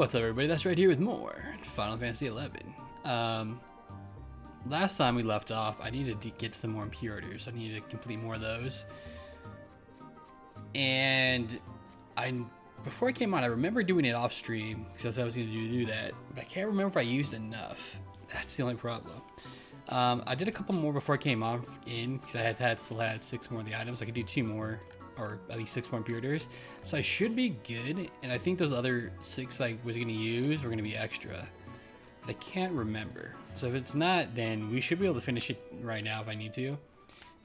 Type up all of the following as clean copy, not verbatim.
What's up, everybody? That's right here with more Final Fantasy XI. Last time we left off, I needed to get some more impurators. I needed to complete more of those. And before I came on, I remember doing it off stream because I was going to do that, but I can't remember if I used enough. That's the only problem. I did a couple more before I came on in because I still had 6 more of the items. I could do 2 more, or at least 6 more impurators. So I should be good, and I think those other 6 I was going to use were going to be extra. But I can't remember. So if it's not, then we should be able to finish it right now if I need to.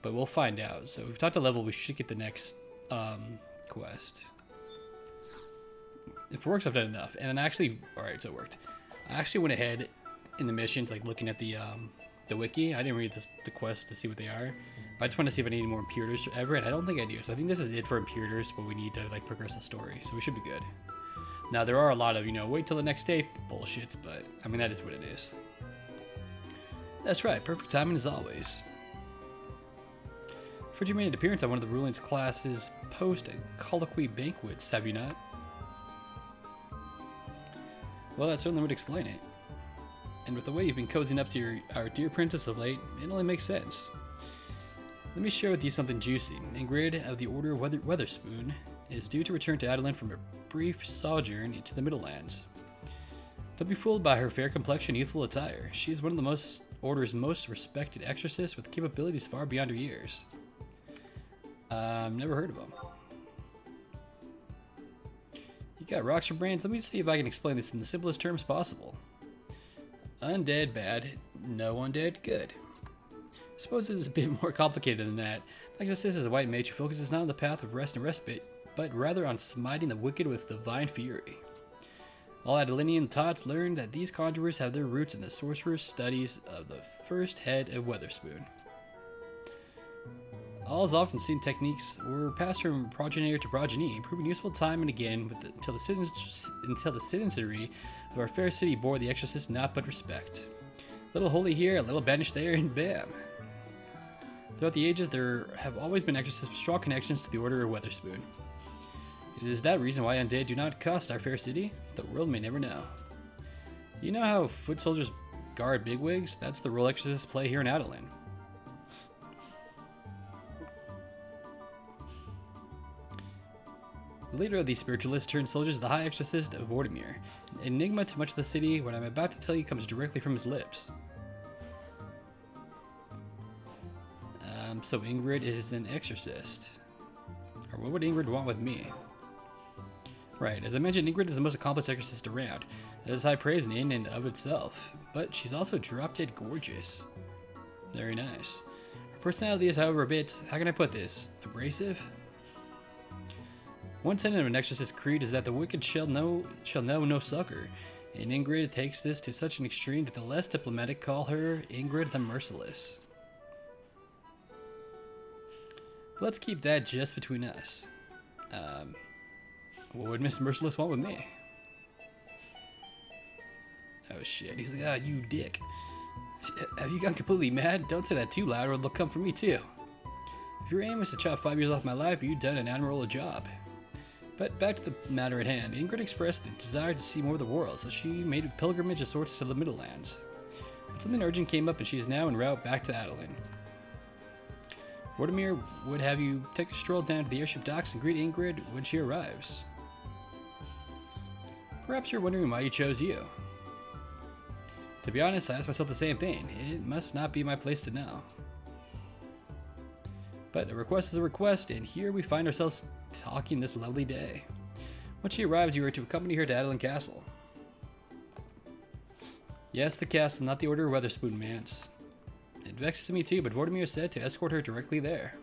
But we'll find out. So if we talk to level, we should get the next quest. If it works, I've done enough. And then actually, alright, so it worked. I actually went ahead in the missions, like looking at the wiki. I didn't read the quest to see what they are. But I just want to see if I need any more impurators ever, and I don't think I do. So I think this is it for impurators, but we need to like progress the story. So we should be good. Now there are a lot of, wait till the next day bullshits, but I mean that is what it is. That's right, perfect timing as always. For you made an appearance on one of the rulings classes post colloquy banquets, have you not? Well, that certainly would explain it. And with the way you've been cozying up to our dear princess of late, it only makes sense. Let me share with you something juicy. Ingrid of the Order of Weatherspoon is due to return to Adeline from a brief sojourn into the Middlelands. Don't be fooled by her fair complexion and youthful attire. She is one of the Order's most respected exorcists with capabilities far beyond her years. Never heard of them. You got rocks for brains? Let me see if I can explain this in the simplest terms possible. Undead bad, no undead good. I suppose it is a bit more complicated than that. Exorcist is a white mage who focuses not on the path of rest and respite, but rather on smiting the wicked with divine fury. All Adelinian tots learned that these conjurers have their roots in the sorcerer's studies of the first head of Weatherspoon. All his often seen techniques were passed from progenitor to progeny, proving useful time and again until the citizenry of our fair city bore the exorcist not but respect. A little holy here, a little banished there, and bam! Throughout the ages, there have always been exorcists with strong connections to the Order of Weatherspoon. It is that reason why undead do not cost our fair city. The world may never know. You know how foot soldiers guard bigwigs? That's the role exorcists play here in Adeline. The leader of these spiritualists turned soldiers is the High Exorcist of Vortimir. An enigma to much of the city, what I'm about to tell you comes directly from his lips. So Ingrid is an exorcist. Or what would Ingrid want with me? Right, as I mentioned, Ingrid is the most accomplished exorcist around. That is high praise in and of itself. But she's also drop-dead gorgeous. Very nice. Her personality is, however, a bit, how can I put this, abrasive? One tenet of an exorcist's creed is that the wicked shall know no succor, and Ingrid takes this to such an extreme that the less diplomatic call her Ingrid the Merciless. Let's keep that just between us. What would Miss Merciless want with me? Oh shit, he's like, you dick. Have you gone completely mad? Don't say that too loud or they'll come for me too. If your aim is to chop 5 years off my life, you've done an admirable job. But back to the matter at hand, Ingrid expressed the desire to see more of the world, so she made a pilgrimage of sorts to the Middlelands. But something urgent came up and she is now en route back to Adeline. Vortimir would have you take a stroll down to the airship docks and greet Ingrid when she arrives. Perhaps you're wondering why he chose you. To be honest, I asked myself the same thing. It must not be my place to know. But a request is a request, and here we find ourselves talking this lovely day. When she arrives, you are to accompany her to Adeline Castle. Yes, the castle, not the Order of Weatherspoon, Mance. It vexes me too, but Vortimir said to escort her directly there.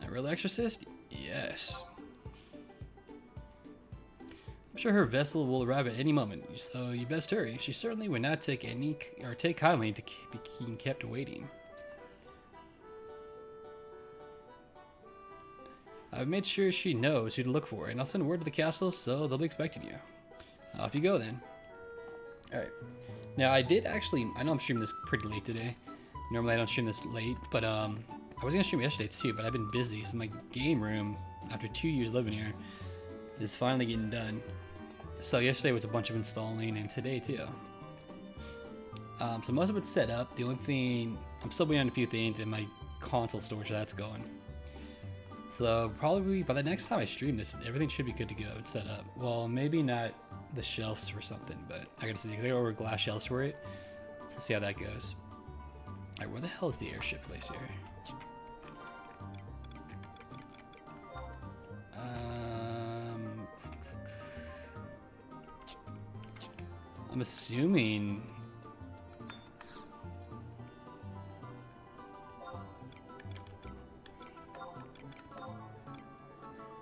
A real exorcist? Yes. I'm sure her vessel will arrive at any moment, so you best hurry. She certainly would not take kindly to being kept waiting. I've made sure she knows who to look for, and I'll send word to the castle so they'll be expecting you. Off you go then. Alright. Now I did actually, I know I'm streaming this pretty late today. Normally I don't stream this late, but I was gonna stream yesterday too, but I've been busy, so my game room, after 2 years living here, is finally getting done. So yesterday was a bunch of installing, and today too. So most of it's set up. The only thing, I'm still waiting on a few things in my console storage that's going. So probably by the next time I stream this, everything should be good to go. It's set up. Well, maybe not the shelves or something, but I gotta see, because I gotta order glass shelves for it. So see how that goes. Alright, where the hell is the airship place here? I'm assuming...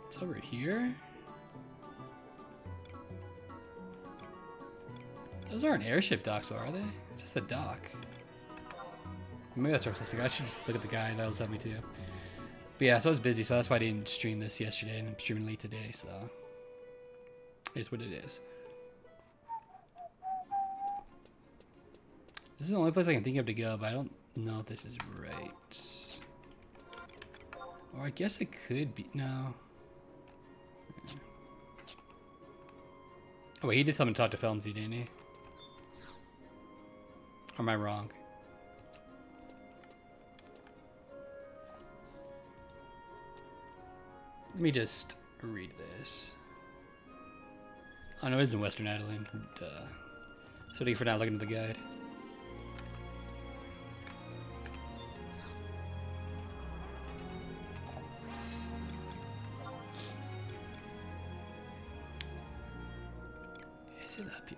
it's over here? Those aren't airship docks, are they? It's just a dock. Maybe that's artistic. I should just look at the guide. That'll tell me too. But yeah, so I was busy, so that's why I didn't stream this yesterday, and I'm streaming late today, so... it's what it is. This is the only place I can think of to go, but I don't know if this is right. Or I guess it could be... no. Oh wait, he did something to talk to Felmsy, didn't he? Or am I wrong? Let me just read this. Oh no, it is in Western Adeline. Duh. So thank you for not looking at the guide. Is it up here?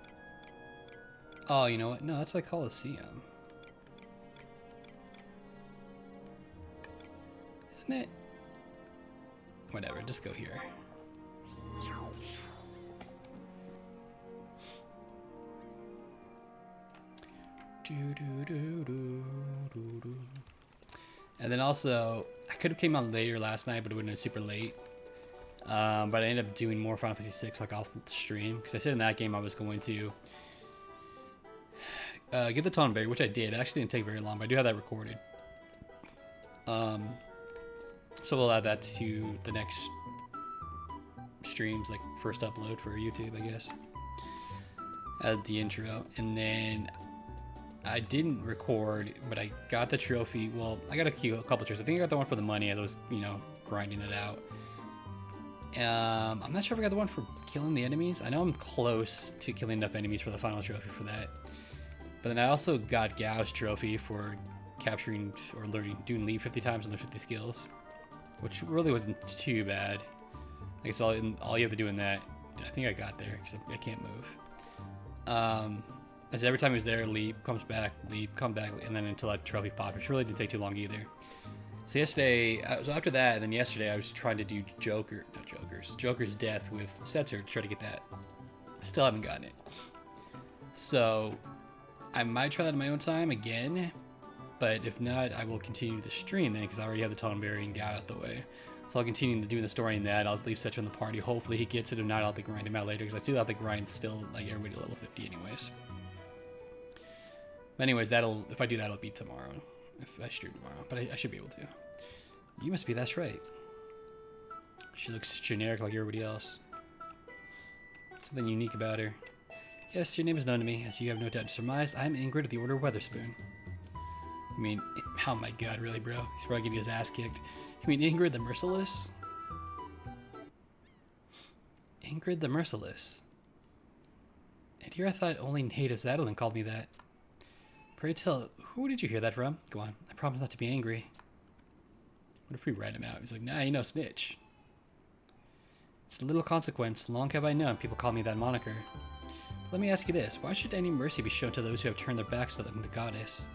Oh, you know what? No, that's like Coliseum. Isn't it? Whatever, just go here. And then also, I could have came out later last night, but it would have been super late. But I ended up doing more Final Fantasy VI like off stream, because I said in that game I was going to get the Tonberry, which I did. It actually didn't take very long, but I do have that recorded. So we'll add that to the next streams, like first upload for YouTube, I guess. Add the intro, and then I didn't record, but I got the trophy. Well, I got a couple trophies. I think I got the one for the money as I was, you know, grinding it out. I'm not sure if I got the one for killing the enemies. I know I'm close to killing enough enemies for the final trophy for that. But then I also got Gao's trophy for capturing or learning, doing leap 50 times on the 50 skills, which really wasn't too bad. I guess all you have to do in that, I think I got there because I can't move. As every time he was there, leap, comes back, leap, come back, and then until that trophy popped, which really didn't take too long either. So yesterday, so after that, and then yesterday I was trying to do Joker's death with Setzer to try to get that. I still haven't gotten it. So I might try that in my own time again, but if not, I will continue the stream then, because I already have the Tonberry and Gao out the way. So I'll continue doing the story in that. I'll leave Setzer in the party. Hopefully he gets it, if not, I'll have to grind him out later, because I still have to grind still, like, everybody to level 50 anyways. But anyways, if I do that, it'll be tomorrow. If I stream tomorrow, but I should be able to. You must be, that's right. She looks generic like everybody else. Something unique about her. Yes, your name is known to me, as you have no doubt surmised. I am Ingrid of the Order of Weatherspoon. I mean, oh my god, really, bro? He's probably getting his ass kicked. You mean Ingrid the Merciless? Ingrid the Merciless. And here I thought only natives of Adeline called me that. Pray tell, who did you hear that from? Go on, I promise not to be angry. What if we write him out? He's like, nah, you know, snitch. It's a little consequence. Long have I known people call me that moniker. Let me ask you this. Why should any mercy be shown to those who have turned their backs to the goddess?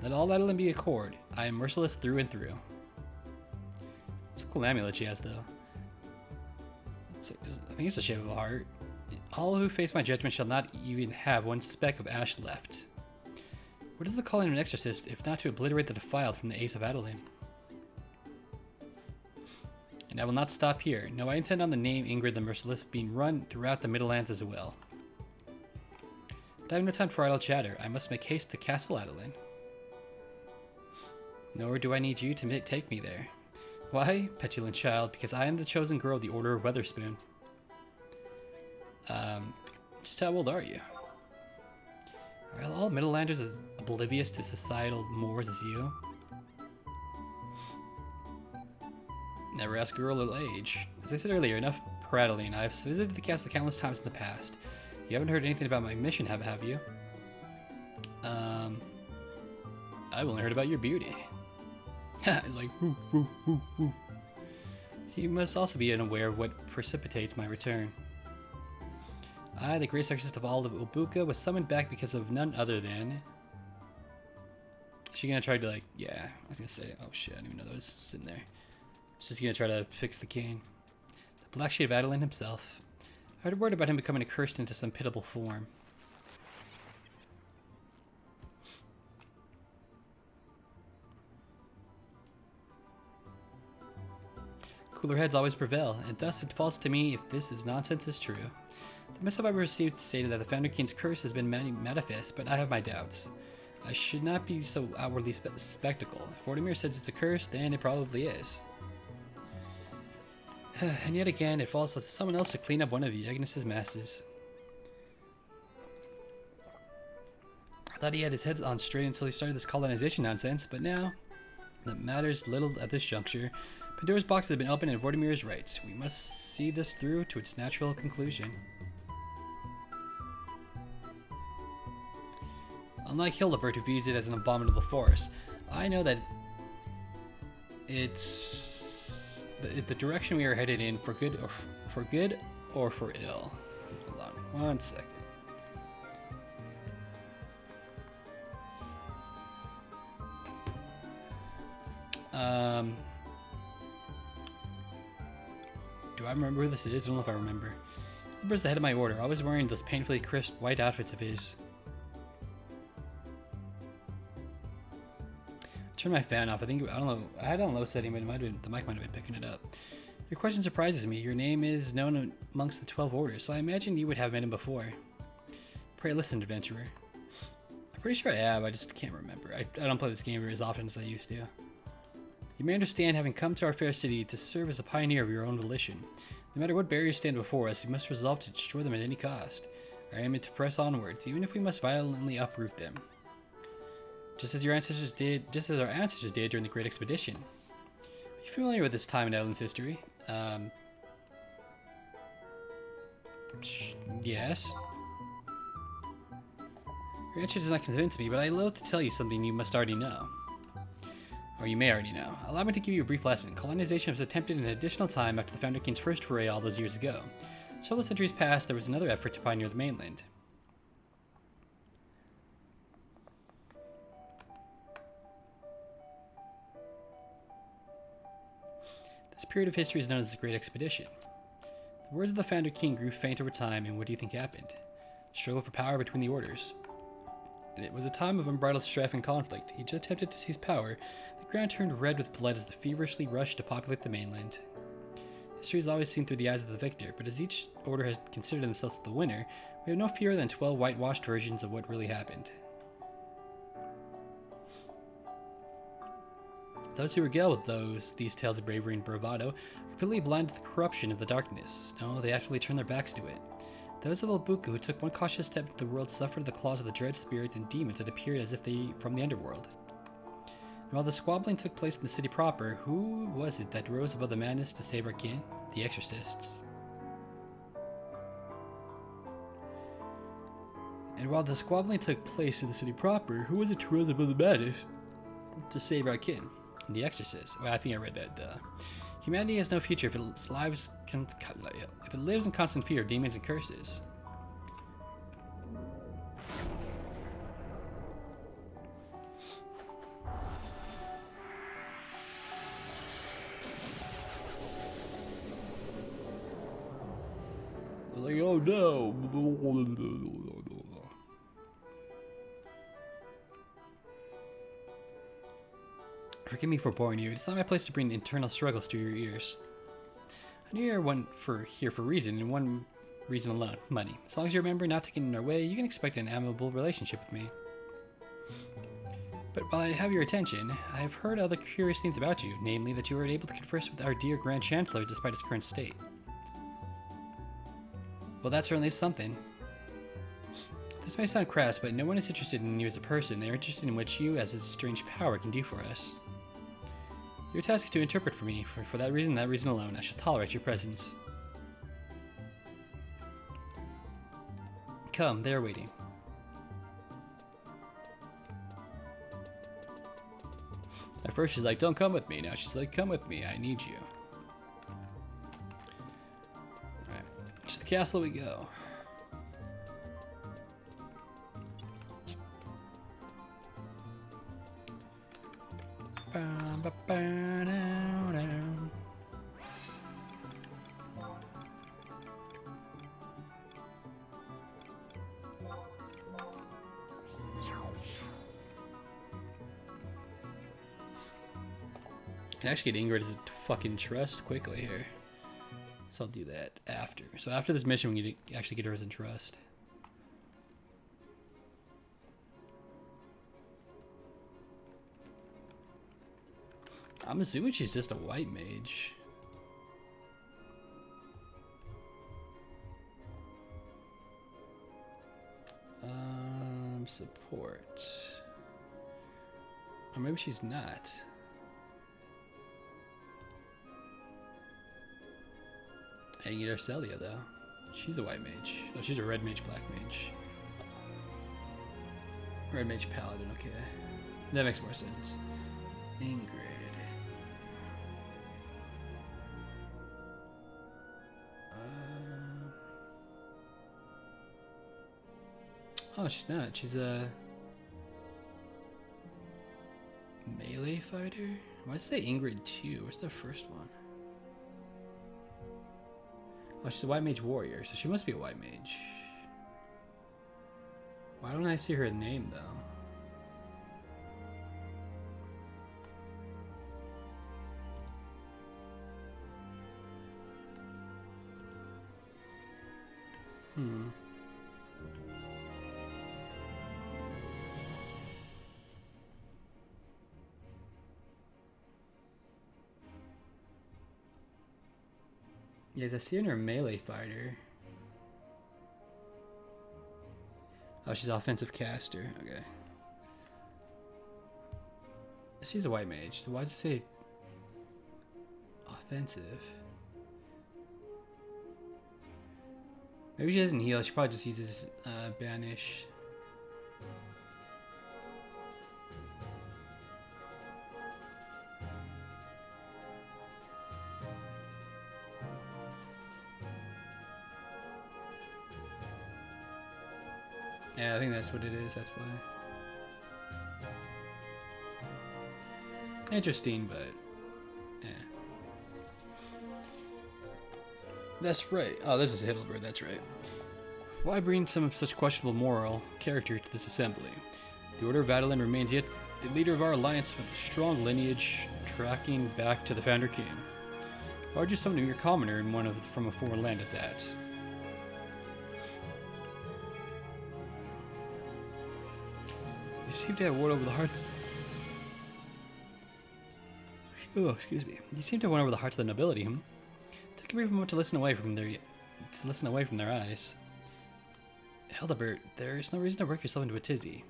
Let all Adeline be accord. I am merciless through and through. It's a cool amulet she has, though. I think it's the shape of a heart. All who face my judgment shall not even have one speck of ash left. What is the calling of an exorcist, if not to obliterate the defiled from the Ace of Adeline? And I will not stop here. No, I intend on the name Ingrid the Merciless being run throughout the Middlelands as well. But I have no time for idle chatter. I must make haste to Castle Adeline. Nor do I need you to take me there. Why, petulant child? Because I am the chosen girl of the Order of Weatherspoon. Just how old are you? Are all Middlelanders as oblivious to societal mores as you? Never ask a girl her age. As I said earlier, enough prattling. I've visited the castle countless times in the past. You haven't heard anything about my mission, have you? I've only heard about your beauty. It's like, whoo, whoo, whoo, whoo. You must also be unaware of what precipitates my return. I, the greatest exorcist of all of Ubuka, was summoned back because of none other than... Is she gonna try to, like, yeah, I was gonna say, oh shit, I didn't even know that was sitting there. She's gonna try to fix the cane. The black shade of Adeline himself. I heard word about him becoming accursed into some pitiable form. Cooler heads always prevail, and thus it falls to me if this is nonsense is true. The missive I received stated that the Founder King's curse has been manifest, but I have my doubts. I should not be so outwardly spectacle. If Vortimir says it's a curse, then it probably is. And yet again, it falls to someone else to clean up one of Agnes's messes. I thought he had his head on straight until he started this colonization nonsense, but now, that matters little at this juncture. Pandora's box has been opened and Vortimir is right. We must see this through to its natural conclusion. Unlike Hildebert, who views it as an abominable force, I know that it's the direction we are headed in for good or for ill. Hold on, 1 second. Do I remember who this is? I don't know if I remember. Hildebert is the head of my order, always wearing those painfully crisp white outfits of his. Turn my fan off. I don't know. I had it on low setting, but the mic might have been picking it up. Your question surprises me. Your name is known amongst the 12 orders, so I imagine you would have met him before. Pray listen, adventurer. I'm pretty sure I have. I just can't remember. I don't play this game as often as I used to. You may understand having come to our fair city to serve as a pioneer of your own volition. No matter what barriers stand before us, we must resolve to destroy them at any cost. Our aim is to press onwards, even if we must violently uproot them. Just as our ancestors did during the Great Expedition. Are you familiar with this time in Adelin's history? Yes. Your answer does not convince me, but I loathe to tell you something you must already know. Or you may already know. Allow me to give you a brief lesson. Colonization was attempted an additional time after the Founder King's first foray all those years ago. Several centuries past, there was another effort to pioneer the mainland. This period of history is known as the Great Expedition. The words of the Founder King grew faint over time, and what do you think happened? Struggle for power between the orders. And it was a time of unbridled strife and conflict. He just attempted to seize power. The ground turned red with blood as the feverishly rushed to populate the mainland. History is always seen through the eyes of the victor, but as each order has considered themselves the winner, we have no fewer than 12 whitewashed versions of what really happened. Those who regale with these tales of bravery and bravado are completely blind to the corruption of the darkness. No, they actually turn their backs to it. Those of Albuka who took one cautious step into the world suffered the claws of the dread spirits and demons that appeared as if they from the underworld. And while the squabbling took place in the city proper, who was it that rose above the madness to save our kin? The exorcists. And while the squabbling took place in the city proper, who was it who rose above the madness to save our kin? The exorcist. Well, I think I read that. Humanity has no future if it lives in constant fear of demons and curses. Like, oh no. Forgive me for boring you. It's not my place to bring internal struggles to your ears. I know you're here for reason, and one reason alone: money. As long as you remember not to get in our way, you can expect an amicable relationship with me. But while I have your attention, I have heard other curious things about you, namely that you were able to converse with our dear Grand Chancellor despite his current state. Well, that's certainly something. This may sound crass, but no one is interested in you as a person. They're interested in what you, as a strange power, can do for us. Your task is to interpret for me. For that reason alone, I shall tolerate your presence. Come, they are waiting. At first she's like, don't come with me. Now she's like, come with me. I need you. Alright, to the castle we go. Can actually get Ingrid to fucking trust quickly here. So I'll do that after. So after this mission, we need to actually get her as in trust. I'm assuming she's just a white mage. Support. Or maybe she's not. I can get Arcelia though. She's a white mage. Oh, she's a red mage, black mage. Red mage paladin, okay. That makes more sense. Ingrid. Oh, she's not. She's a melee fighter? Why does it say Ingrid 2? What's the first one? Oh, she's a white mage warrior, so she must be a white mage. Why don't I see her name, though? Yes, I see her in her melee fighter. Oh, she's an offensive caster. Okay. She's a white mage. So why does it say offensive? Maybe she doesn't heal. She probably just uses banish. Yeah, I think that's what it is. That's why. Interesting, but yeah. That's right. Oh, this is Heidelberg. That's right. Why bring some such questionable moral character to this assembly? The Order of Adeline remains yet the leader of our alliance with a strong lineage tracking back to the Founder King. Why would you summon a mere commoner in from a foreign land at that? You seem to have won over the hearts. Oh, excuse me. You seem to have won over the hearts of the nobility, hmm? Took a brief moment to listen away from their eyes. Hildebert, there's no reason to work yourself into a tizzy.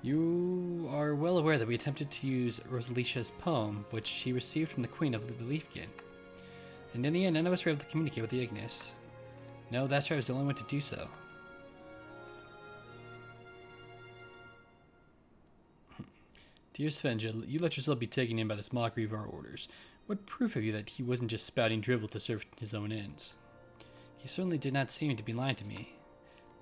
You are well aware that we attempted to use Rosalicia's poem, which she received from the Queen of the Leafkin. And in the end, none of us were able to communicate with the Ignis. No, that's right, I was the only one to do so. Dear Svenja, you let yourself be taken in by this mockery of our orders. What proof have you that he wasn't just spouting dribble to serve his own ends? He certainly did not seem to be lying to me.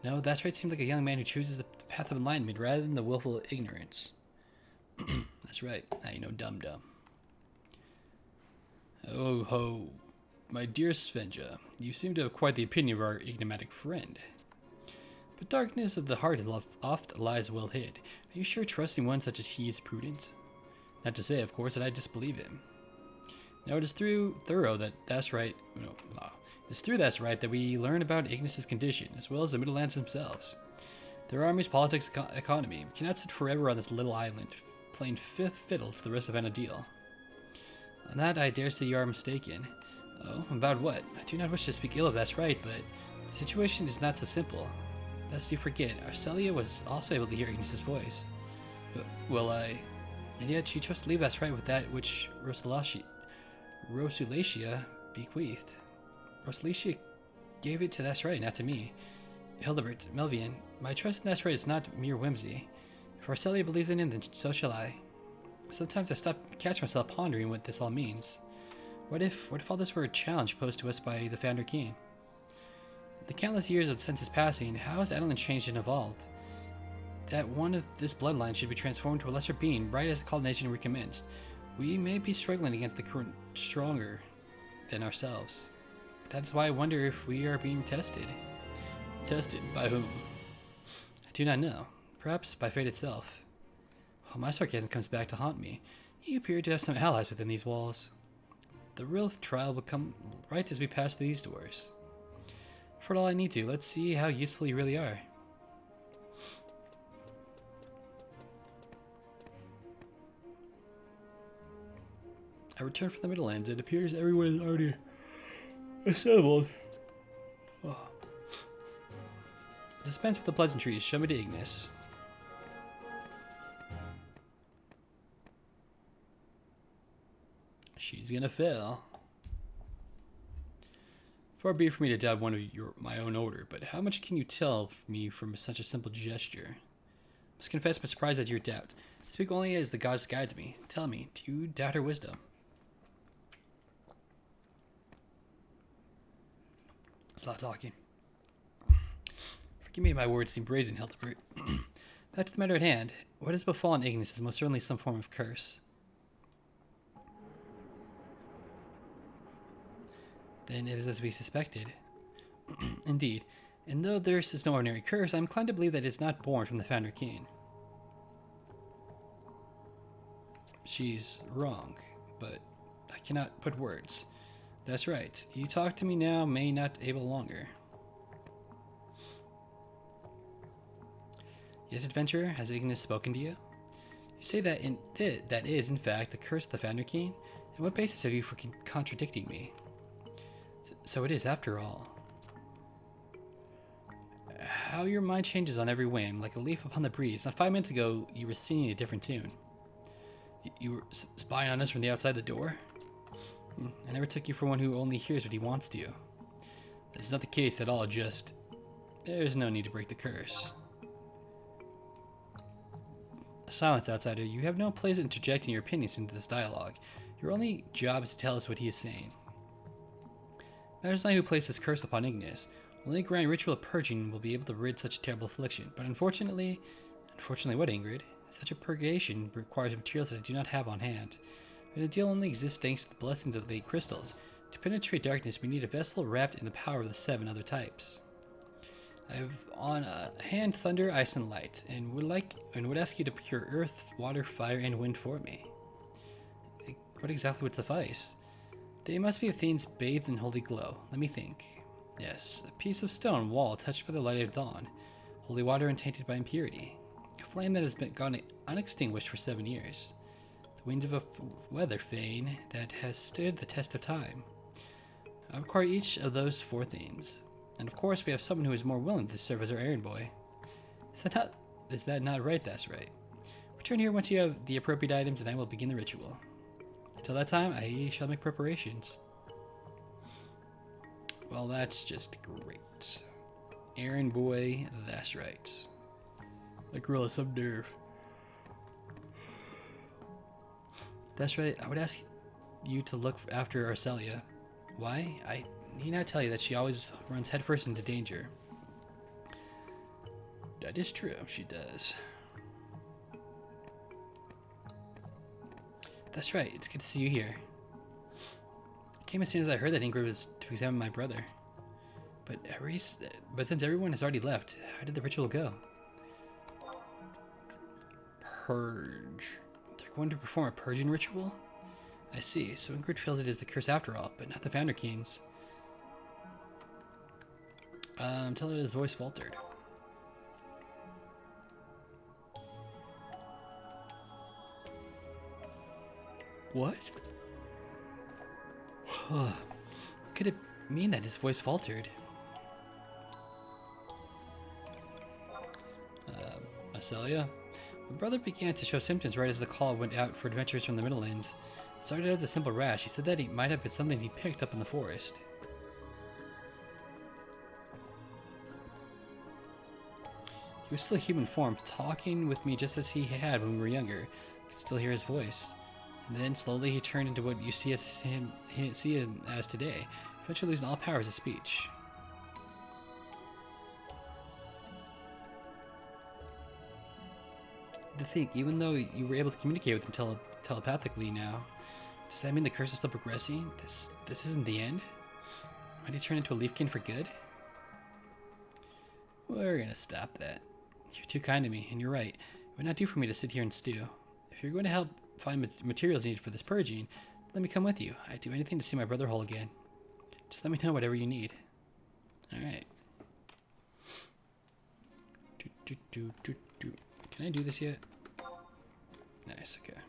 No, that's right, seemed like a young man who chooses the path of enlightenment rather than the willful ignorance. That's right, now you know dum-dum. Oh ho. My dear Svenja, you seem to have quite the opinion of our enigmatic friend. But darkness of the heart oft lies well hid. Are you sure trusting one such as he is prudent? Not to say, of course, that I disbelieve him. Now it is that's right that we learn about Ignis's condition, as well as the Middlelands themselves. Their armies, politics, economy. We cannot sit forever on this little island, playing fifth fiddle to the rest of Anadil. On that, I dare say you are mistaken. Oh, about what? I do not wish to speak ill of that's right, but the situation is not so simple. Lest you forget, Arcelia was also able to hear Ignis's voice. Well, and yet she chose to leave that's right with that which Rosulacia bequeathed. Rosulacia gave it to that's right, not to me. Hildebert, Melvian, my trust in that's right is not mere whimsy. If Arcelia believes in him, then so shall I. Sometimes I catch myself pondering what this all means. What if all this were a challenge posed to us by the Founder King? The countless years since his passing, how has Adeline changed and evolved? That one of this bloodline should be transformed to a lesser being right as the colonization recommenced. We may be struggling against the current stronger than ourselves. That's why I wonder if we are being tested. Tested by whom? I do not know. Perhaps by fate itself. Well, my sarcasm comes back to haunt me. You appear to have some allies within these walls. The real trial will come right as we pass these doors. For all I need to, let's see how useful you really are. I return from the Middle Ends. It appears everyone is already assembled. Oh. Dispense with the pleasantries. Show me to Ignis. She's gonna fail. Far be it for me to doubt one of my own order, but how much can you tell me from such a simple gesture? I must confess my surprise at your doubt. I speak only as the goddess guides me. Tell me, do you doubt her wisdom? It's not talking. Forgive me if my words seem brazen, Hildebert. Back to the matter at hand. What has befallen Ignis is most certainly some form of curse. Then it is as we suspected. Indeed. And though this is no ordinary curse, I am inclined to believe that it is not born from the Founder King. She's wrong, but I cannot put words. That's right. You talk to me now, may not able longer. Yes, adventurer, has Ignis spoken to you? You say that that is, in fact, the curse of the Founder King? And what basis have you for contradicting me? So it is, after all. How your mind changes on every whim, like a leaf upon the breeze. Not 5 minutes ago, you were singing a different tune. You were spying on us from the outside the door? I never took you for one who only hears what he wants to. This is not the case at all, just... There's no need to break the curse. Silence, outsider. You have no place in interjecting your opinions into this dialogue. Your only job is to tell us what he is saying. Matters not who placed this curse upon Ignis. Only a grand ritual of purging will be able to rid such a terrible affliction. But unfortunately what, Ingrid? Such a purgation requires materials that I do not have on hand. And the deal only exists thanks to the blessings of the 8 crystals. To penetrate darkness, we need a vessel wrapped in the power of the 7 other types. I have on hand thunder, ice, and light, and would ask you to procure earth, water, fire, and wind for me. What exactly would suffice? They must be things bathed in holy glow. Let me think. Yes, a piece of stone wall touched by the light of dawn, holy water untainted by impurity, a flame that has been gone unextinguished for 7 years, the winds of a weather vane that has stood the test of time. I require each of those 4 things, and of course we have someone who is more willing to serve as our errand boy. Is that not right? That's right. Return here once you have the appropriate items, and I will begin the ritual. Until that time, I shall make preparations. Well, that's just great. Errand boy, that's right. That girl has some nerve. That's right, I would ask you to look after Arcelia. Why? I need not tell you that she always runs headfirst into danger. That is true, she does. That's right, it's good to see you here. I came as soon as I heard that Ingrid was to examine my brother. But since everyone has already left, how did the ritual go? Purge. They're going to perform a purging ritual? I see, so Ingrid feels it is the curse after all, but not the Founder King's. Tell her his voice faltered. What? Could it mean that his voice faltered? Marcelia? My brother began to show symptoms right as the call went out for adventurers from the Middlelands. It started out as a simple rash. He said that it might have been something he picked up in the forest. He was still human form, talking with me just as he had when we were younger. I could still hear his voice. And then slowly he turned into what you see him as today, eventually losing all powers of speech. To think, even though you were able to communicate with him telepathically now, does that mean the curse is still progressing? This isn't the end? Might he turn into a leafkin for good? We're gonna stop that. You're too kind to me, and you're right. It would not do for me to sit here and stew. If you're going to help find materials needed for this purging, let me come with you. I'd do anything to see my brother whole again. Just let me know whatever you need. Alright. Can I do this yet? Nice, okay.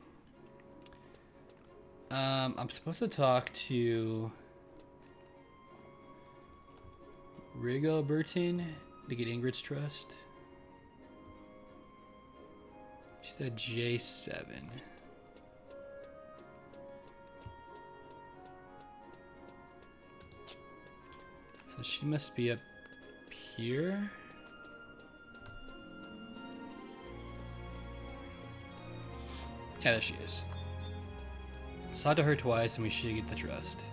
I'm supposed to talk to Rigobertin to get Ingrid's trust. She said J7. So she must be up here. Yeah, there she is. Saw to her twice and we should get the trust.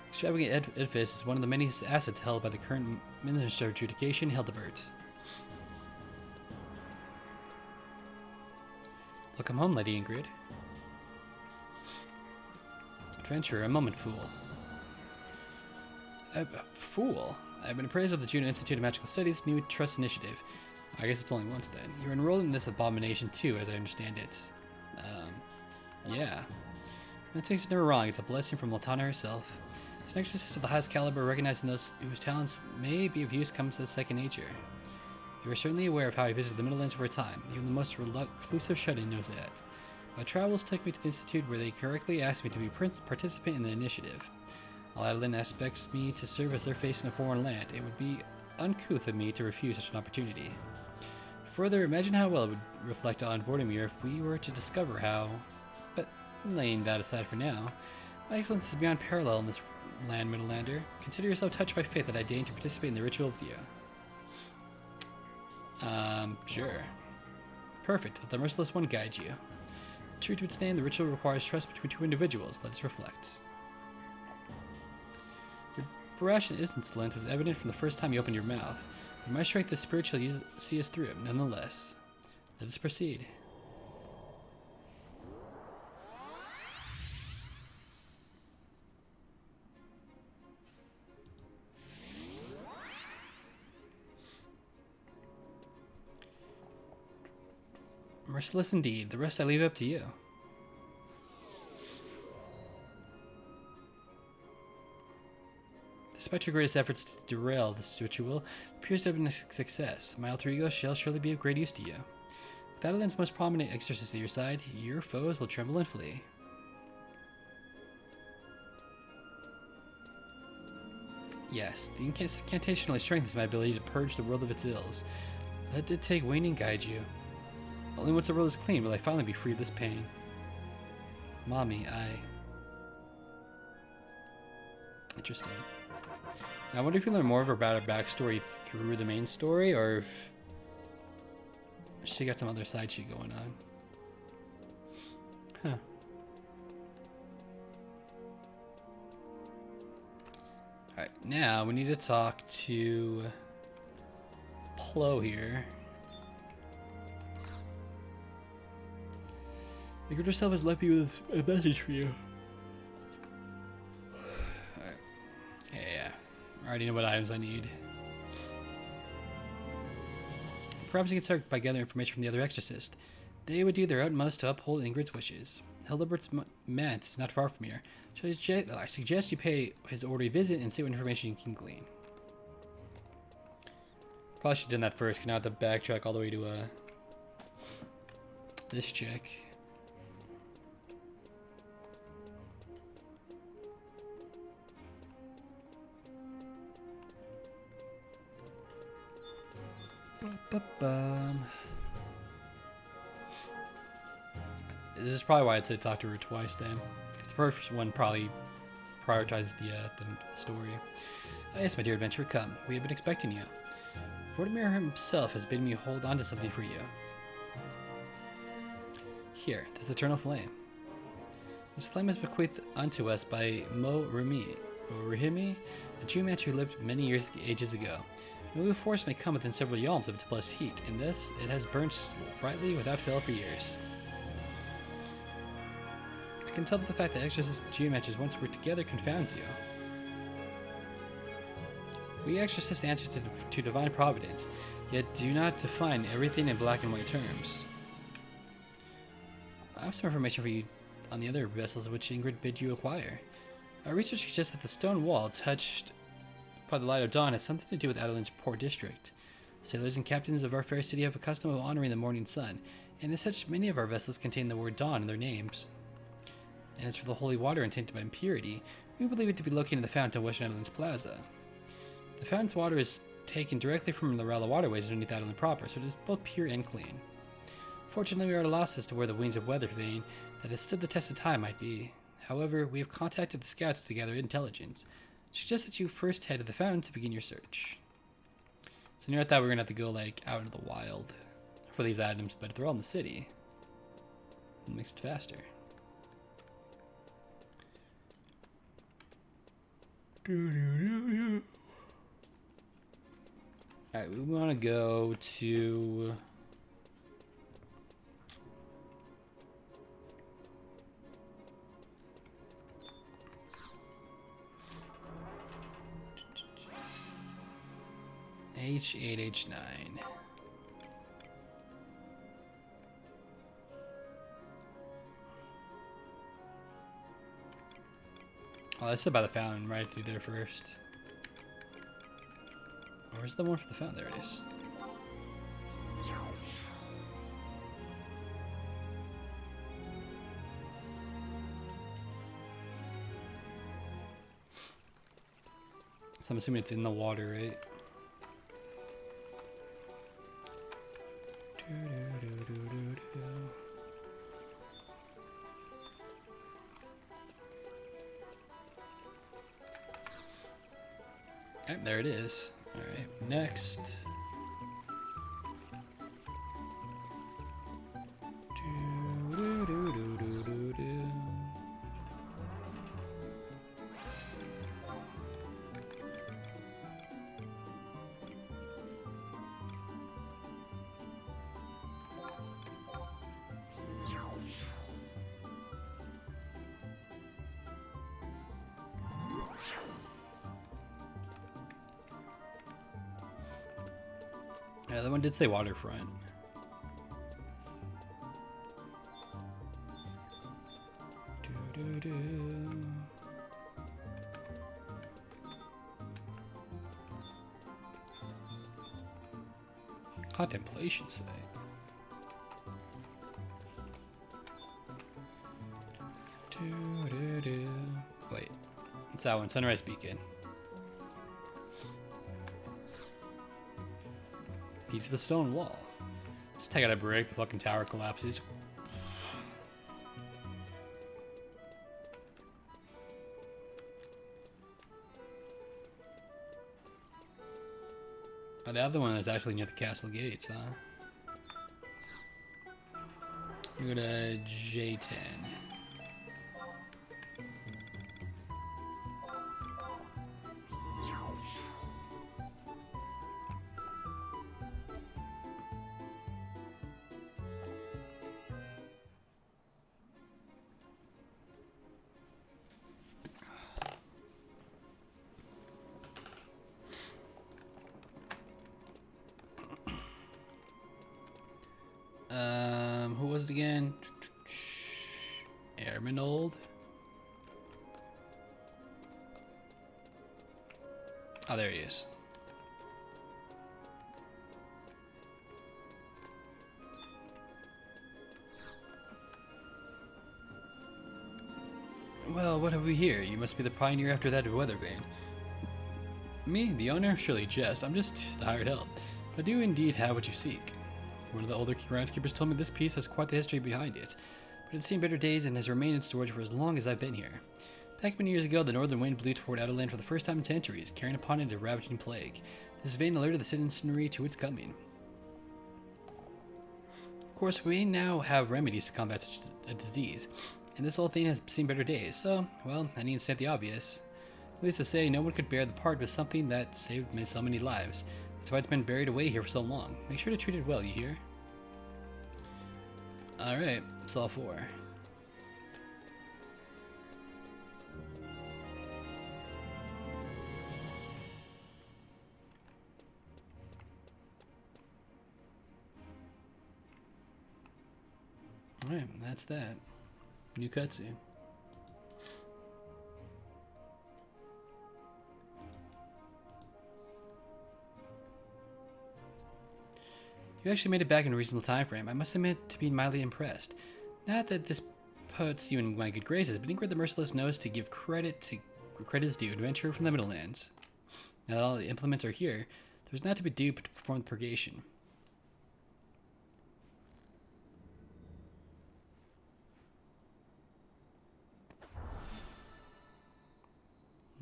Extravagant edifice is one of the many assets held by the current Minister of Adjudication, Hildebert. Welcome home, Lady Ingrid. Adventurer, a moment, fool. Fool? I've been appraised of the Juno Institute of Magical Studies' new trust initiative. I guess it's only once then. You're enrolled in this abomination too, as I understand it. Yeah. That takes never wrong. It's a blessing from Latana herself. As an exorcist of the highest caliber, recognizing those whose talents may be of use comes as second nature. You are certainly aware of how I visited the Middlelands for a time. Even the most reclusive shut-in knows that. My travels took me to the Institute where they correctly asked me to be participant in the initiative. Aladdin expects me to serve as their face in a foreign land. It would be uncouth of me to refuse such an opportunity. Further, imagine how well it would reflect on Vortimir if we were to discover how... But laying that aside for now, my excellence is beyond parallel in this land, Middlelander. Consider yourself touched by fate that I deign to participate in the ritual with you. Sure. Perfect. Let the merciless one guide you. True to its name, the ritual requires trust between two individuals. Let us reflect. Your brash and insolence was evident from the first time you opened your mouth. But my strength is spiritual, you see us through it, nonetheless. Let us proceed. Merciless indeed. The rest I leave up to you. Despite your greatest efforts to derail this ritual, it appears to have been a success. My alter ego shall surely be of great use to you. With Adeline's most prominent exorcist at your side, your foes will tremble and flee. Yes, the incantation only strengthens my ability to purge the world of its ills. Let it take wing and guide you. Only once the world is clean will I finally be free of this pain. Mommy, Interesting. Now, I wonder if you learn more about her backstory through the main story, or if she got some other side shit going on. Huh. Alright, now we need to talk to Plo here. Ingrid herself has left me with a message for you. Alright. Yeah. I already know what items I need. Perhaps you can start by gathering information from the other exorcist. They would do their utmost to uphold Ingrid's wishes. Hildebert's manse is not far from here. So I suggest you pay his order a visit and see what information you can glean. Probably should have done that first, because now I have to backtrack all the way to This chick. Ba-ba-bum. This is probably why I'd say talk to her twice then. Because the first one probably prioritizes the story. Yes, my dear adventurer, come. We have been expecting you. Vortimer himself has bidden me hold on to something for you. Here, this eternal flame. This flame is bequeathed unto us by Rahimi, a geomancer who lived many ages ago. No force may come within several yalms of its blessed heat. In this, it has burnt brightly without fail for years. I can tell that the fact that exorcists and geomancers once were together confounds you. We exorcists answer to divine providence, yet do not define everything in black and white terms. I have some information for you on the other vessels which Ingrid bid you acquire. Our research suggests that the stone wall touched by the light of dawn has something to do with Adeline's port district. Sailors and captains of our fair city have a custom of honoring the morning sun, and as such, many of our vessels contain the word dawn in their names. And as for the holy water untainted by impurity, we believe it to be located in the fountain of Western Adeline's Plaza. The fountain's water is taken directly from the Rala waterways underneath Adeline proper, so it is both pure and clean. Fortunately, we are at a loss as to where the wings of weather vane that has stood the test of time might be. However, we have contacted the scouts to gather intelligence. Suggest that you first head to the fountain to begin your search. So near I thought we were gonna have to go like out into the wild for these items, but if they're all in the city, it makes it faster. Alright, we want to go to... H8, H9. Oh, let's sit by the fountain right through there first. Where's the one for the fountain? There it is. So I'm assuming it's in the water, right? Alright, there it is. Alright, next. Yeah, that one did say waterfront. Contemplation site. Wait, it's that one, Sunrise Beacon. Piece of a stone wall. Let's take out a break, the fucking tower collapses. Oh, the other one is actually near the castle gates, huh? We go to J10. Who was it again? Airmanold? Oh, there he is. Well, what have we here? You must be the pioneer after that weather vane. Me, the owner? Surely jest. I'm just the hired help. But I do indeed have what you seek. One of the older groundskeepers told me this piece has quite the history behind it, but it's seen better days and has remained in storage for as long as I've been here. Back many years ago, the northern wind blew toward Adeland for the first time in centuries, carrying upon it a ravaging plague. This vein alerted the citizenry to its coming. Of course, we now have remedies to combat such a disease, and this whole thing has seen better days, so, well, I need to state the obvious. Needless to say, no one could bear the part with something that saved me so many lives. That's why it's been buried away here for so long. Make sure to treat it well, you hear? Alright, it's all four. Alright, that's that. New cutscene. You actually made it back in a reasonable time frame. I must admit to being mildly impressed. Not that this puts you in my good graces, but Ingrid the Merciless knows to give credit is due. Adventurer from the Middlelands. Now that all the implements are here, there's not to be due but to perform the purgation.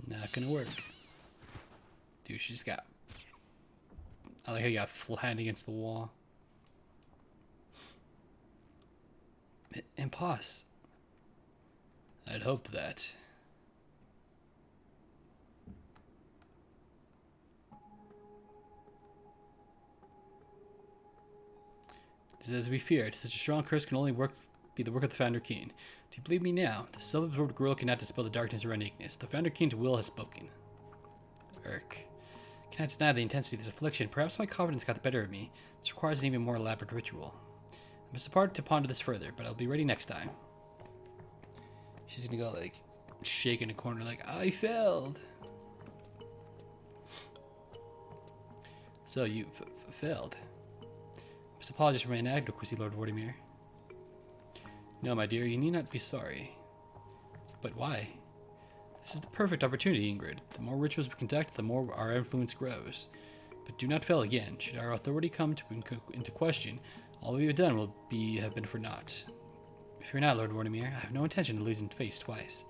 Not gonna work. Dude, she just got... I like how you got flattened against the wall. Impasse. I'd hoped that. Just as we feared, such a strong curse can only be the work of the Founder King. Do you believe me now? The self-absorbed girl cannot dispel the darkness around Ignis. The Founder King's will has spoken. Irk. Cannot deny the intensity of this affliction. Perhaps my confidence got the better of me. This requires an even more elaborate ritual. I must depart to ponder this further, but I'll be ready next time. She's gonna go like shake in a corner like, I failed. So you failed. I must apologize for my inadequacy, Lord Vortimir. No, my dear, you need not be sorry. But why? This is the perfect opportunity, Ingrid. The more rituals we conduct, the more our influence grows. But do not fail again. Should our authority come into question, all we have done will have been for naught. Fear not, Lord Vortimir. I have no intention of losing face twice.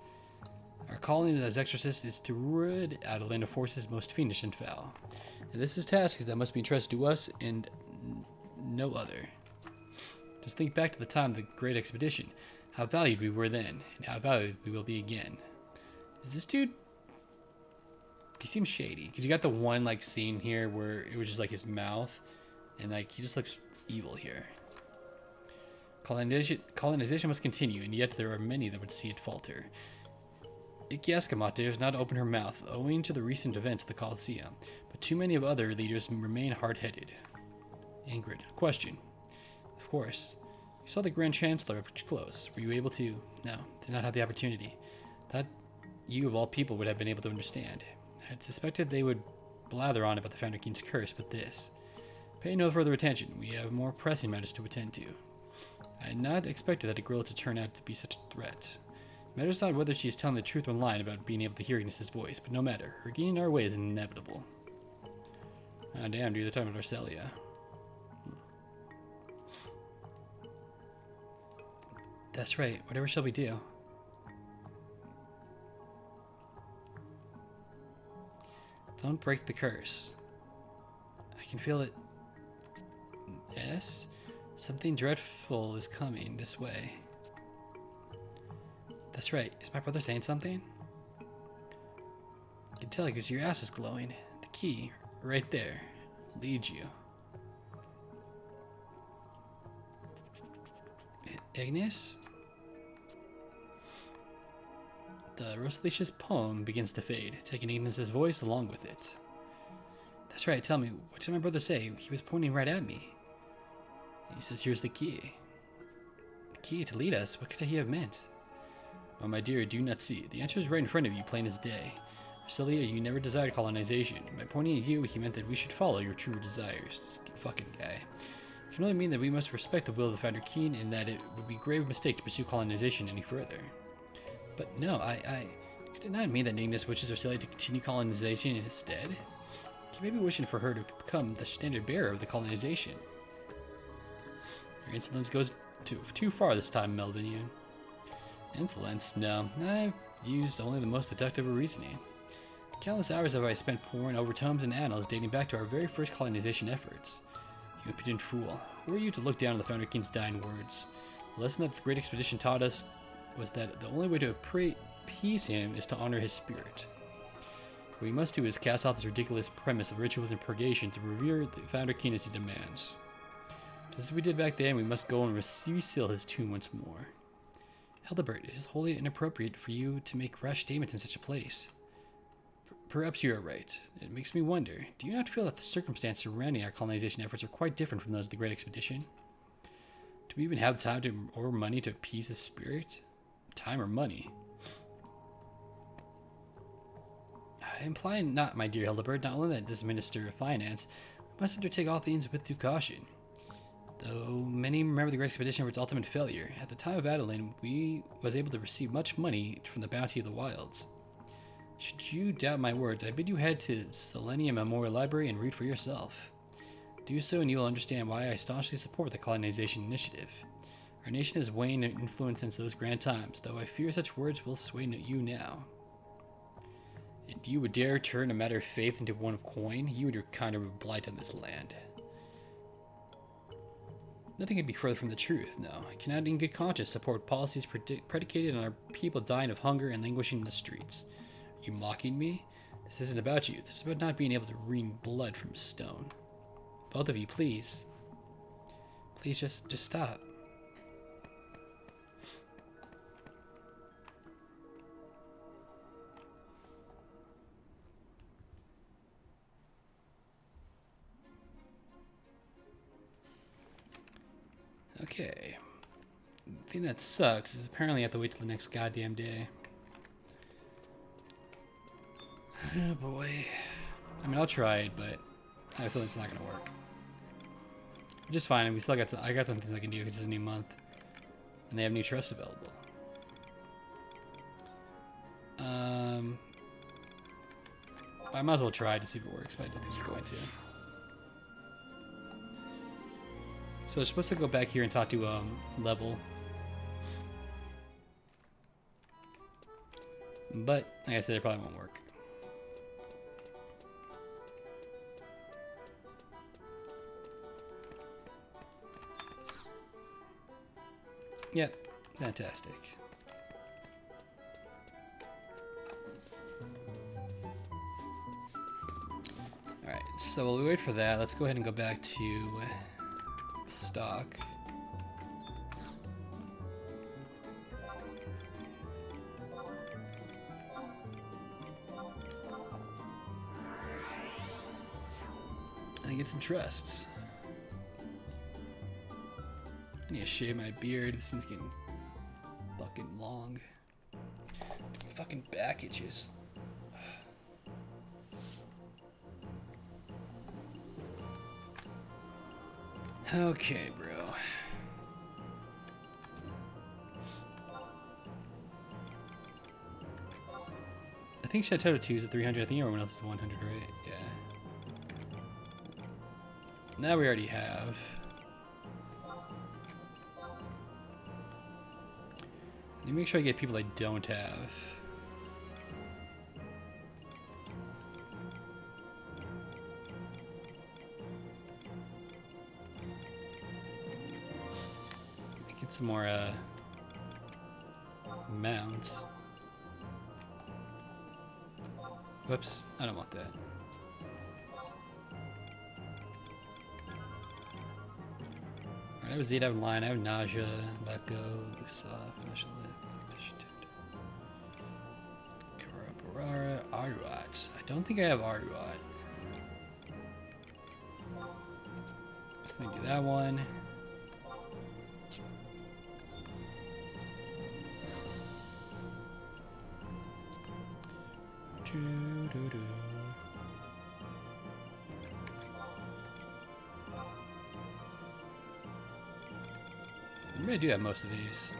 Our calling as exorcist is to rid Adeland of forces most fiendish and foul. And this is task that must be entrusted to us and no other. Just think back to the time of the Great Expedition. How valued we were then, and how valued we will be again. Is this dude... He seems shady. Because you got the one, like, scene here where it was just, like, his mouth. And, like, he just looks evil here. Colonization must continue, and yet there are many that would see it falter. Ikiaskamat dares not open her mouth, owing to the recent events of the Colosseum. But too many of other leaders remain hard-headed. Ingrid, question. Of course. You saw the Grand Chancellor up close. Were you able to... No, did not have the opportunity. That you, of all people, would have been able to understand. I had suspected they would blather on about the Founder King's curse, but this. Pay no further attention. We have more pressing matters to attend to. I had not expected that a girl to turn out to be such a threat. It matters not whether she is telling the truth or lying about being able to hear Ignis's voice, but no matter. Her getting in our way is inevitable. Ah, damn, dude, they're talking about Arcelia. That's right. Whatever shall we do? Don't break the curse. I can feel it. Yes? Something dreadful is coming this way. That's right. Is my brother saying something? I can tell because your ass is glowing. The key, right there, leads you. Ignis? The Rosalicia's poem begins to fade, taking Ignis's voice along with it. That's right, tell me, what did my brother say? He was pointing right at me. He says, here's the key. The key to lead us? What could he have meant? Well, my dear, do not see. The answer is right in front of you, plain as day. Arcelia, you never desired colonization. By pointing at you, he meant that we should follow your true desires. This fucking guy. It can only mean that we must respect the will of the Founder King and that it would be a grave mistake to pursue colonization any further. But no, I did not mean that Ignis wishes are silly to continue colonization instead. You may be wishing for her to become the standard bearer of the colonization. Your insolence goes too far this time, Melvinian. Insolence? No, I've used only the most deductive of reasoning. Countless hours have I spent poring over tomes and annals dating back to our very first colonization efforts. You impudent fool. Who are you to look down on the Founder King's dying words? The lesson that the Great Expedition taught us was that the only way to appease him is to honor his spirit. What we must do is cast off this ridiculous premise of rituals and purgation to revere the Founder King as he demands. Just as we did back then, we must go and reseal his tomb once more. Hildebert, it is wholly inappropriate for you to make rash statements in such a place. Perhaps you are right. It makes me wonder, do you not feel that the circumstances surrounding our colonization efforts are quite different from those of the Great Expedition? Do we even have the time or money to appease his spirit? Time or money? I imply not, my dear Hildebert, not only that as Minister of Finance, we must undertake all things with due caution. Though many remember the Great Expedition for its ultimate failure, at the time of Adeline, we was able to receive much money from the bounty of the wilds. Should you doubt my words, I bid you head to Selenium Memorial Library and read for yourself. Do so and you will understand why I staunchly support the colonization initiative. Our nation has waned in influence since those grand times, though I fear such words will sway you now. And you would dare turn a matter of faith into one of coin? You and your kind are a blight on this land. Nothing could be further from the truth, no. I cannot in good conscience support policies predicated on our people dying of hunger and languishing in the streets. Are you mocking me? This isn't about you. This is about not being able to wring blood from stone. Both of you, please. Please just stop. Okay. The thing that sucks is apparently I have to wait till the next goddamn day. Oh boy. I mean, I'll try it, but I feel it's not gonna work. Which is fine. We still got I got some things I can do because it's a new month, and they have new trusts available. I might as well try to see if it works, but I don't think it's going to. So I'm supposed to go back here and talk to Level, but like I said, it probably won't work. Yep, fantastic. Alright, so while we wait for that, let's go ahead and go back to stock. And get some trusts. I need to shave my beard. This thing's getting fucking long. Fucking back itches. Okay, bro. I think Chateau 2 is at 300. I think everyone else is 100, right? Yeah. Now we already have. Let me make sure I get people I don't have. Get some more mounts. Whoops, I don't want that. Alright, I have Zeta, I have Line, I have Nausea, Let Go, Soft, Karapurara, Aruat. I don't think I have Aruat. So let me do that one. I really do have most of these.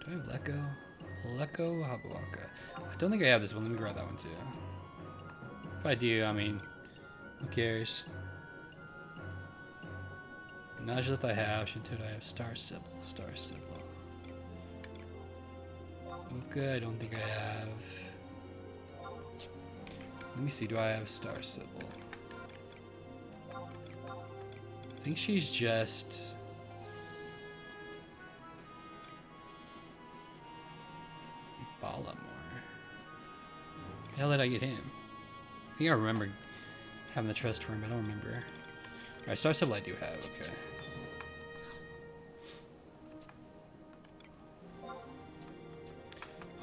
Do I have Lecco? Lecco Habawaka. I don't think I have this one. Let me grab that one too. If I do, I mean, who cares? Najlith I have. Shintoto I have. Star Sybil. Star Sybil. Okay, I don't think I have. Let me see. Do I have Star Sybil? I think she's just... Ballamore. How did I get him? I think I remember having the trust for him, but I don't remember. Alright, Star Sybil I do have, okay.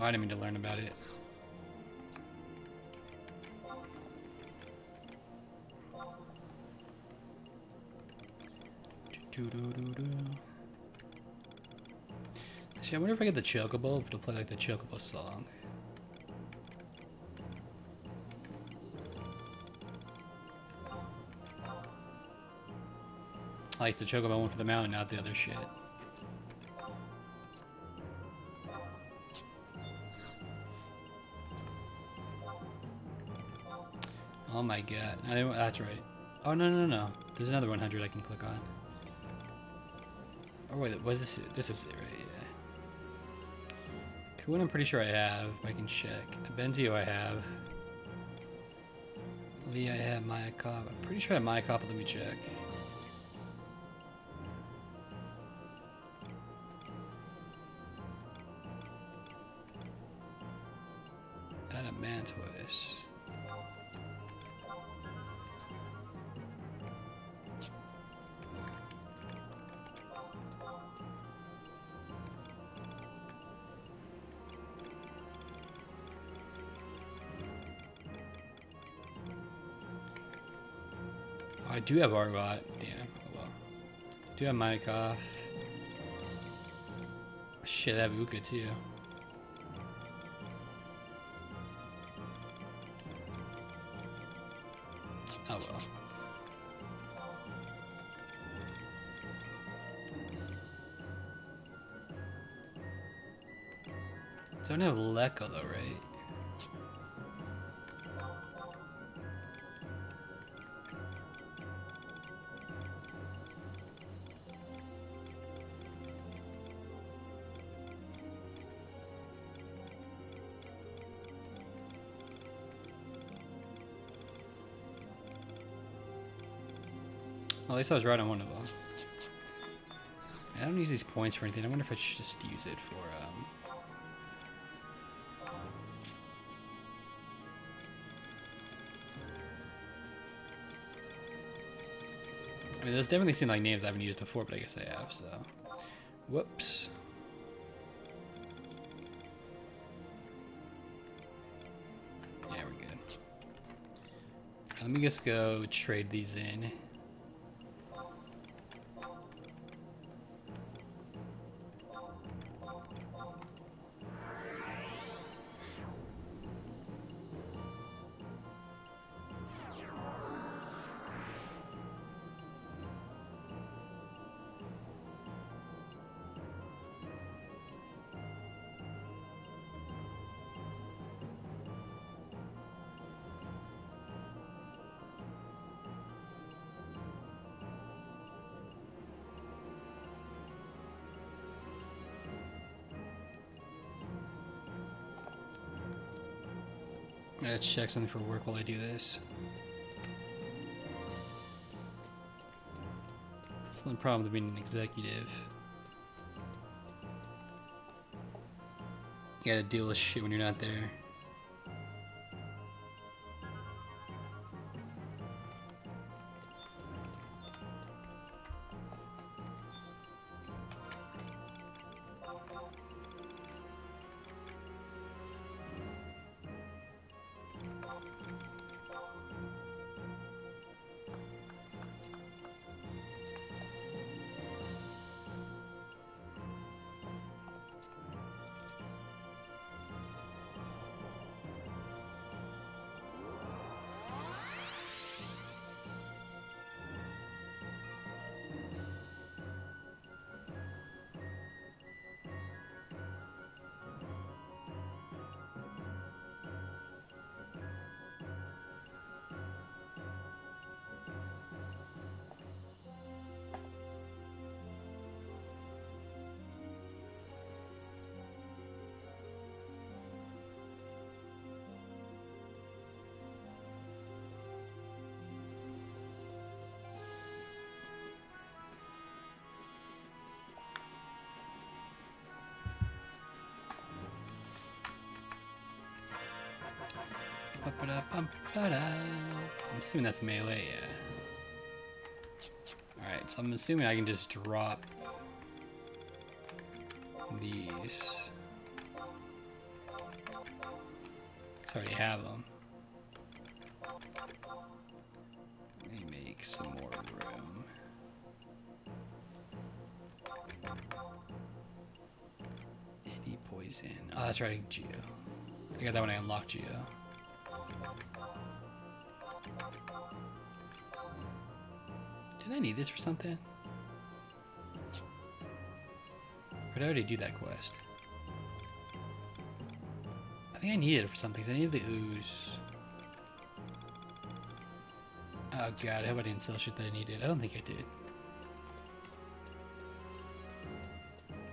Oh, I didn't mean to learn about it. Actually, I wonder if I get the Chocobo, if it'll play like the Chocobo song. I like the Chocobo one for the mountain, not the other shit. Oh my god. That's right. Oh, no. There's another 100 I can click on. Oh wait, was this it? This was it, right? Yeah. Kuin I'm pretty sure I have. I can check. Benzio I have. Lee I have. Mayakop. I'm pretty sure I have Mayakop, but let me check. Adamantoise. I do have Arbot. Damn. Oh well. Do have Mayakop. Shit, I have Uka too. Oh well. Don't have Lecco though, right? Well, at least I was right on one of them. I don't use these points for anything. I wonder if I should just use it for, I mean, those definitely seem like names I haven't used before, but I guess I have, so... Whoops. Yeah, we're good. Right, let me just go trade these in. Let's check something for work while I do this. It's not a problem with being an executive. You gotta deal with shit when you're not there. I'm assuming that's melee, yeah. Alright, so I'm assuming I can just drop these. I already have them. Let me make some more room. Anti-poison. Oh, that's right, Geo. I got that when I unlocked Geo. Did I need this for something? Or did I already do that quest? I think I needed it for something, because I needed the ooze. Oh god, I hope I didn't sell shit that I needed. I don't think I did.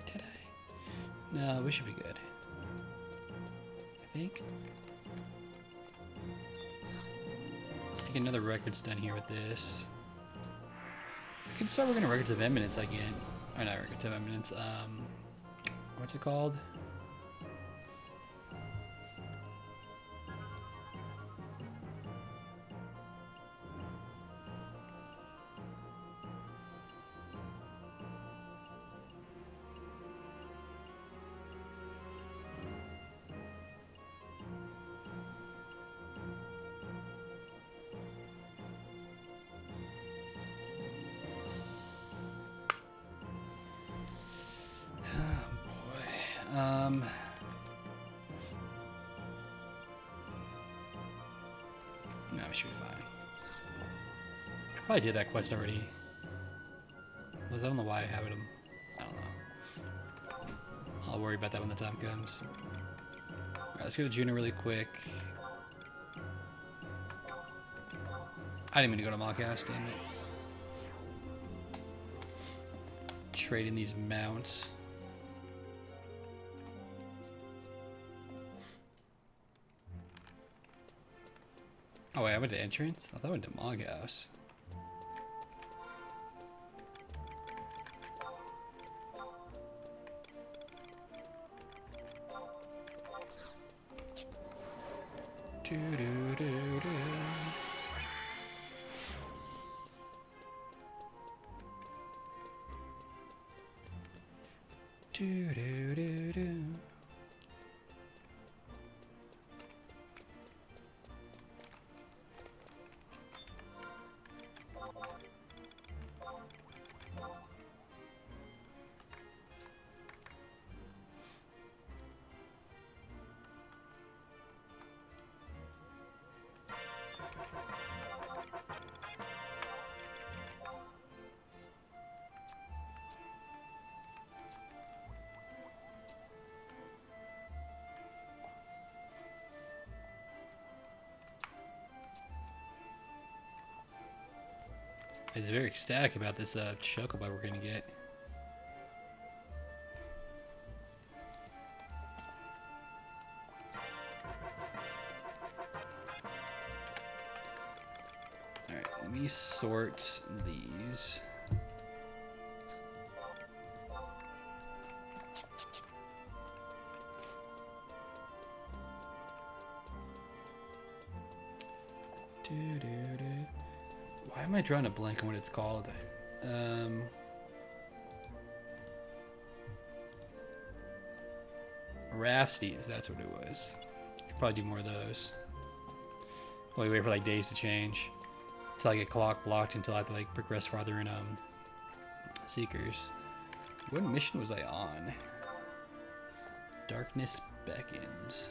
Did I? No, we should be good. I think. Get another records done here with this. I can start working on records of eminence again. Or not records of eminence, what's it called? No, we should be fine. I probably did that quest already. I don't know why I have it. I don't know. I'll worry about that when the time comes. Alright, let's go to Juno really quick. I didn't mean to go to Mockhouse, damn it. Trade in these mounts. Oh wait, I went to entrance? I thought I went to Mockhouse. Do do do do. Do do do do. He's very ecstatic about this chocobo we're gonna get. Alright, let me sort these. Why am I drawing a blank on what it's called? Rafsties, that's what it was. Could probably do more of those. Wait for like days to change. Until I get clock blocked until I have to like progress farther in Seekers. What mission was I on? Darkness Beckons.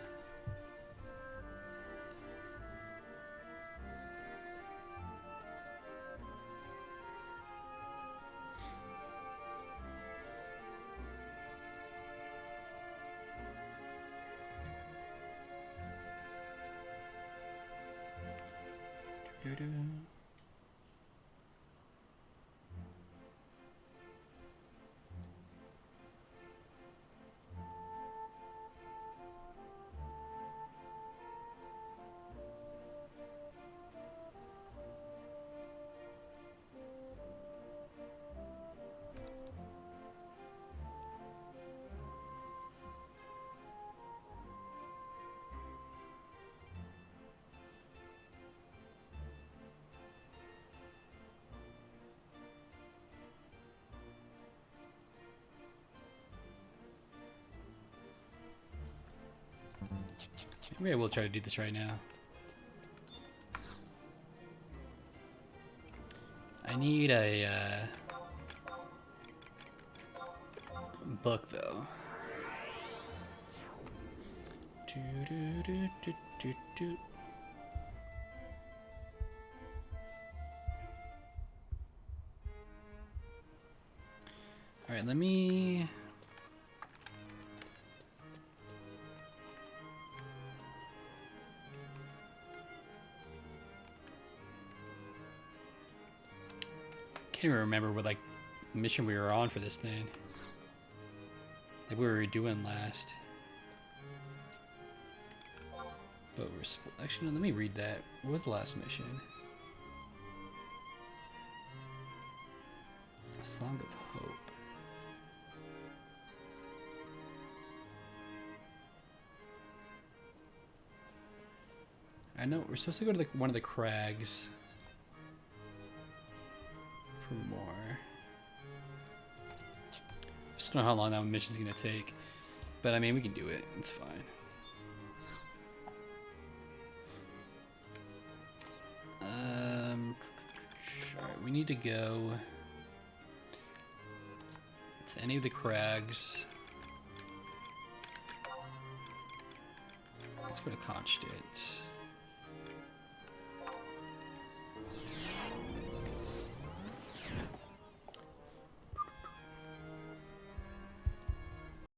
Maybe I will try to do this right now. I need a book though. All right, let me. Can't even remember what like mission we were on for this thing. Like we were doing last. But we're actually no, let me read that. What was the last mission? A Song of Hope. I know we're supposed to go to one of the crags for more. Just don't know how long that mission's gonna take, but I mean we can do it. It's fine. All right, we need to go to any of the crags. Let's go to Constadt.